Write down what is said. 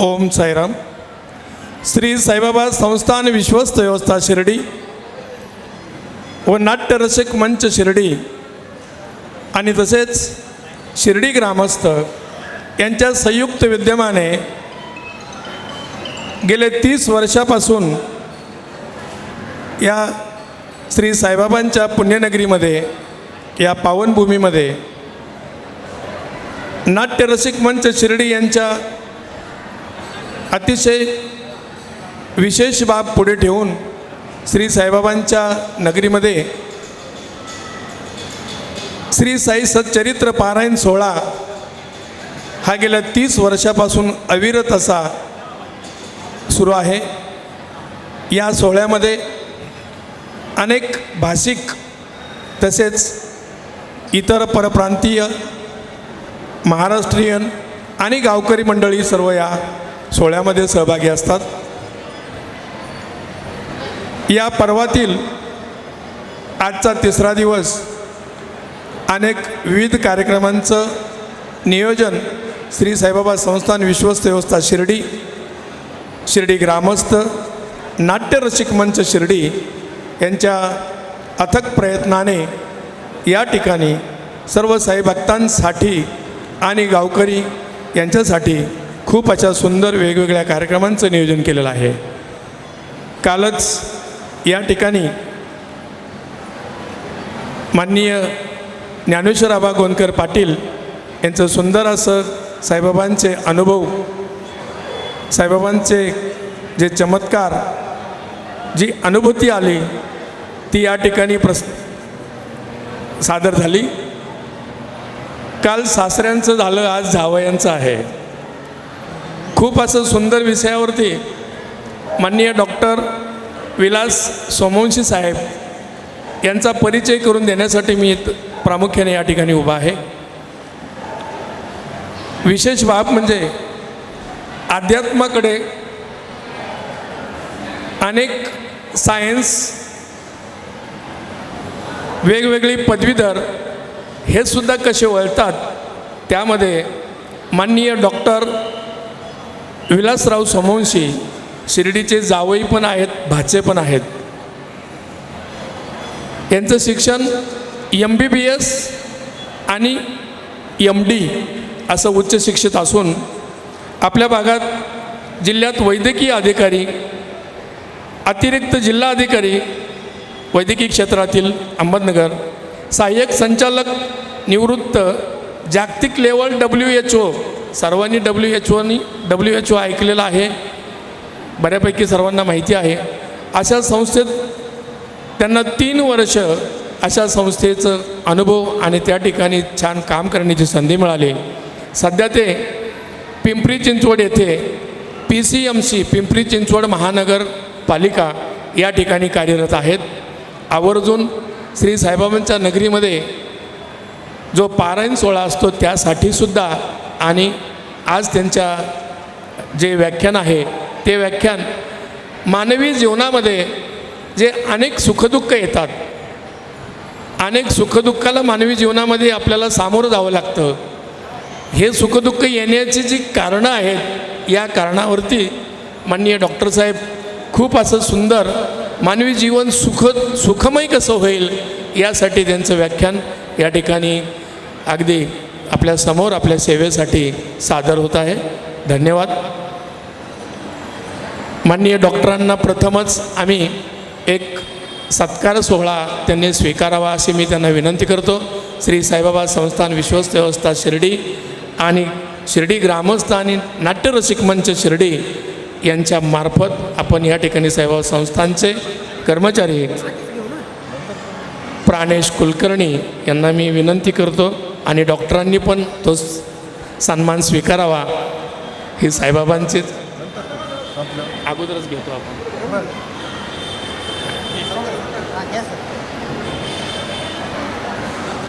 ओम साईराम. श्री साईबाबा संस्थान विश्वस्त व्यवस्था शिर्डी व नाट्यरसिक मंच शिर्डी आणि तसेच शिर्डी ग्रामस्थ यांच्या संयुक्त विद्यमाने गेले 30 वर्षापासून या श्री साईबाबांच्या पुण्यनगरीमध्ये, या पावनभूमीमध्ये नाट्यरसिक मंच शिर्डी यांच्या अतिशय विशेष बाब पुढे ठेवून श्री साईबाबांच्या नगरीमध्ये श्री साई सच्चरित्र पारायण सोहळा हा गेल्या 30 वर्षापासून अविरत असा सुरू आहे. या सोहळ्यामध्ये अनेक भाषिक तसेच इतर परप्रांतीय, महाराष्ट्रीयन आणि गावकरी मंडळी सर्व या सोहळ्यामध्ये सहभागी असतात. या पर्वातील आजचा 3रा दिवस अनेक विविध कार्यक्रमांचं नियोजन श्री साईबाबा संस्थान विश्वस्त व्यवस्था शिर्डी, शिर्डी ग्रामस्थ, नाट्यरसिक मंच शिर्डी यांच्या अथक प्रयत्नाने या ठिकाणी सर्व साईभक्तांसाठी आणि गावकरी यांच्यासाठी खूप अशा सुंदर वेगवेगळ्या कार्यक्रमांचं नियोजन केलेलं आहे. कालच या ठिकाणी माननीय ज्ञानेश्वर आबा गोंदकर पाटील यांचं सुंदर असं साईबाबांचे अनुभव, साईबाबांचे जे चमत्कार, जी अनुभूती आली ती या ठिकाणी सादर झाली. काल सासऱ्यांचं झालं, आज जावयांचं आहे. खूप असं सुंदर विषयावरती माननीय डॉक्टर विलास सोमवंशी साहेब यांचा परिचय करून देण्यासाठी मी प्रामुख्याने या ठिकाणी उभा आहे. विशेष बाब म्हणजे अध्यात्माकडे अनेक सायन्स, वेगवेगळी पदवीधर हे सुद्धा कसे वळतात, त्यामध्ये माननीय डॉक्टर विलासराव सोमवंशी शिर्डीचे जावई पण आहेत, भाचे पण आहेत. यांचं शिक्षण MBBS आणि MD असं उच्च शिक्षित असून आपल्या भागात जिल्ह्यात वैद्यकीय अधिकारी, अतिरिक्त जिल्हा अधिकारी वैद्यकीय क्षेत्रातील अहमदनगर, सहाय्यक संचालक निवृत्त, जागतिक लेवल WHO, सर्वांनी WHO ऐकलेलं आहे, बऱ्यापैकी सर्वांना माहिती आहे. अशा संस्थेत त्यांना 3 वर्ष अशा संस्थेचं अनुभव आणि त्या ठिकाणी छान काम करण्याची संधी मिळाली. सध्या ते पिंपरी चिंचवड येथे PCMC, पिंपरी चिंचवड महानगरपालिका या ठिकाणी कार्यरत आहेत. आवर्जून श्री साईबाबांच्या नगरीमध्ये जो पारायण सोहळा असतो त्यासाठी सुद्धा, आणि आज त्यांच्या जे व्याख्यान आहे ते व्याख्यान मानवी जीवनामध्ये जे अनेक सुखदुःख येतात, अनेक सुखदुःखाला मानवी जीवनामध्ये आपल्याला सामोरं जावं लागतं. हे सुखदुःख येण्याची जी कारणं आहेत, या कारणावरती माननीय डॉक्टर साहेब खूप असं सुंदर मानवी जीवन सुखमय कसं होईल यासाठी त्यांचं व्याख्यान या ठिकाणी अगदी आपल्यासमोर आपल्या सेवेसाठी सादर होत आहे. धन्यवाद. माननीय डॉक्टरांना प्रथमच आम्ही एक सत्कार सोहळा त्यांनी स्वीकारावा अशी मी त्यांना विनंती करतो. श्री साईबाबा संस्थान विश्वस्त व्यवस्था शिर्डी आणि शिर्डी ग्रामस्थ आणि नाट्यरसिक मंच शिर्डी यांच्या मार्फत आपण या ठिकाणी साईबाबा संस्थानचे कर्मचारी प्राणेश कुलकर्णी यांना मी विनंती करतो, आणि डॉक्टरांनी पण तो सन्मान स्वीकारावा. ही साईबाबांचीच अगोदरच घेतो आपण.